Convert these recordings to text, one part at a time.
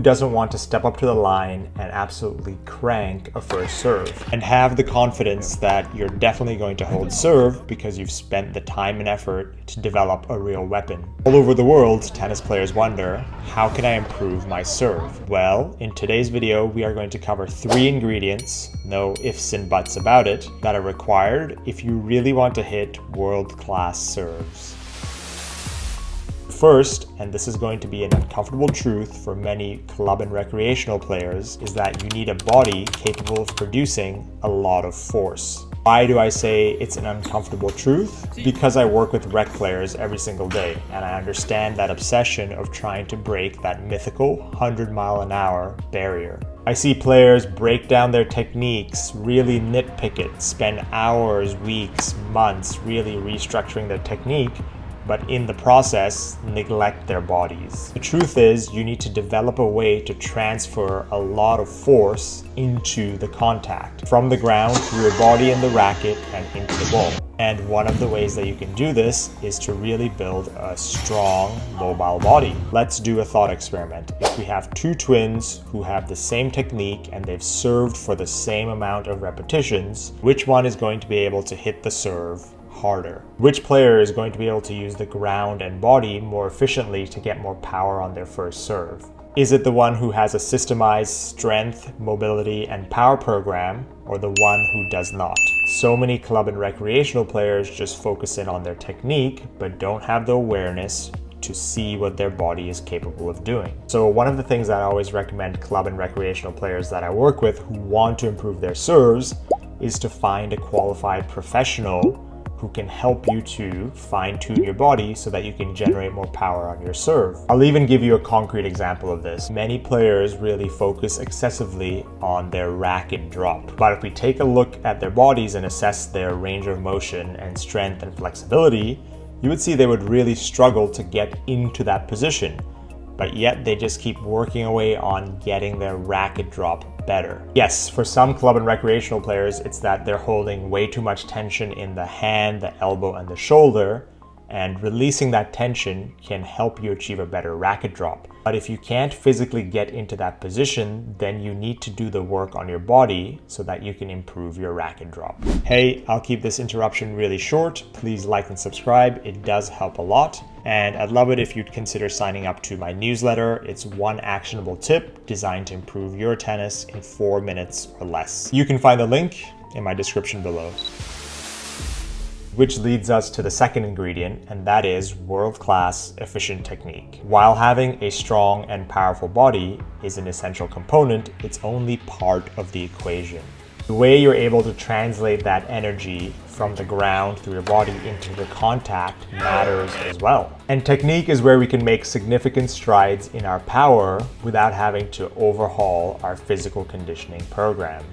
Who doesn't want to step up to the line and absolutely crank a first serve and have the confidence that you're definitely going to hold serve because you've spent the time and effort to develop a real weapon? All over the world, tennis players wonder, how can I improve my serve? Well, in today's video, we are going to cover 3 ingredients, no ifs and buts about it, that are required if you really want to hit world-class serves. First, and this is going to be an uncomfortable truth for many club and recreational players, is that you need a body capable of producing a lot of force. Why do I say it's an uncomfortable truth? Because I work with rec players every single day, and I understand that obsession of trying to break that mythical 100-mile-an-hour barrier. I see players break down their techniques, really nitpick it, spend hours, weeks, months really restructuring their technique, but in the process, neglect their bodies. The truth is, you need to develop a way to transfer a lot of force into the contact, from the ground through your body and the racket and into the ball. And one of the ways that you can do this is to really build a strong, mobile body. Let's do a thought experiment. If we have 2 twins who have the same technique and they've served for the same amount of repetitions, which one is going to be able to hit the serve harder? Which player is going to be able to use the ground and body more efficiently to get more power on their first serve? Is it the one who has a systemized strength, mobility, and power program, or the one who does not? So many club and recreational players just focus in on their technique, but don't have the awareness to see what their body is capable of doing. So one of the things that I always recommend club and recreational players that I work with who want to improve their serves is to find a qualified professional who can help you to fine-tune your body so that you can generate more power on your serve. I'll even give you a concrete example of this. Many players really focus excessively on their racket drop. But if we take a look at their bodies and assess their range of motion and strength and flexibility, you would see they would really struggle to get into that position. But yet they just keep working away on getting their racket drop better. Yes, for some club and recreational players, it's that they're holding way too much tension in the hand, the elbow, and the shoulder, and releasing that tension can help you achieve a better racket drop. But if you can't physically get into that position, then you need to do the work on your body so that you can improve your racket drop. Hey, I'll keep this interruption really short. Please like and subscribe. It does help a lot. And I'd love it if you'd consider signing up to my newsletter. It's one actionable tip designed to improve your tennis in 4 minutes or less. You can find the link in my description below. Which leads us to the second ingredient, and that is world-class efficient technique. While having a strong and powerful body is an essential component, it's only part of the equation. The way you're able to translate that energy from the ground through your body into the contact matters as well. And technique is where we can make significant strides in our power without having to overhaul our physical conditioning program.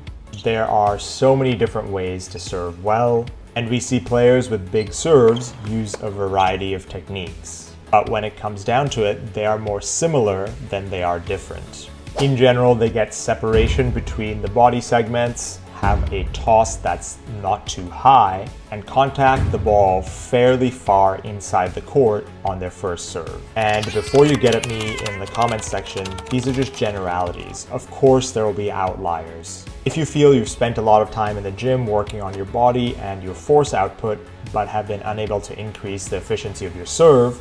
There are so many different ways to serve well, and we see players with big serves use a variety of techniques. But when it comes down to it, they are more similar than they are different. In general, they get separation between the body segments, have a toss that's not too high, and contact the ball fairly far inside the court on their first serve. And before you get at me in the comments section, these are just generalities. Of course, there will be outliers. If you feel you've spent a lot of time in the gym working on your body and your force output, but have been unable to increase the efficiency of your serve,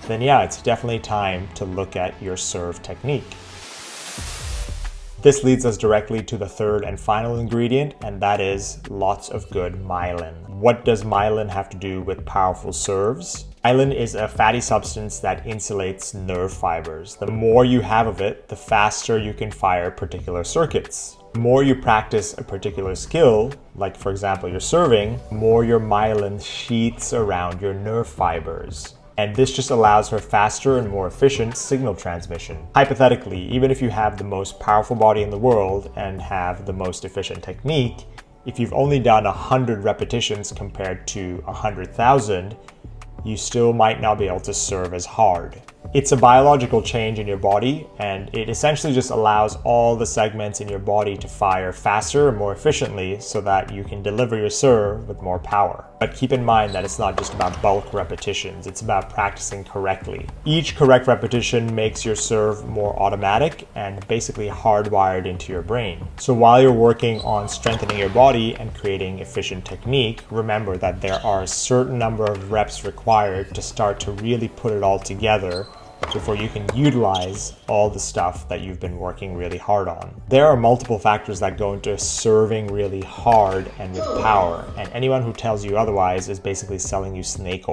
then yeah, it's definitely time to look at your serve technique. This leads us directly to the third and final ingredient, and that is lots of good myelin. What does myelin have to do with powerful serves? Myelin is a fatty substance that insulates nerve fibers. The more you have of it, the faster you can fire particular circuits. The more you practice a particular skill, like for example your serving, the more your myelin sheaths around your nerve fibers. And this just allows for faster and more efficient signal transmission. Hypothetically, even if you have the most powerful body in the world and have the most efficient technique, if you've only done 100 repetitions compared to 100,000, you still might not be able to serve as hard. It's a biological change in your body, and it essentially just allows all the segments in your body to fire faster and more efficiently so that you can deliver your serve with more power. But keep in mind that it's not just about bulk repetitions, it's about practicing correctly. Each correct repetition makes your serve more automatic and basically hardwired into your brain. So while you're working on strengthening your body and creating efficient technique, remember that there are a certain number of reps required to start to really put it all together before you can utilize all the stuff that you've been working really hard on. There are multiple factors that go into serving really hard and with power, and anyone who tells you otherwise is basically selling you snake oil.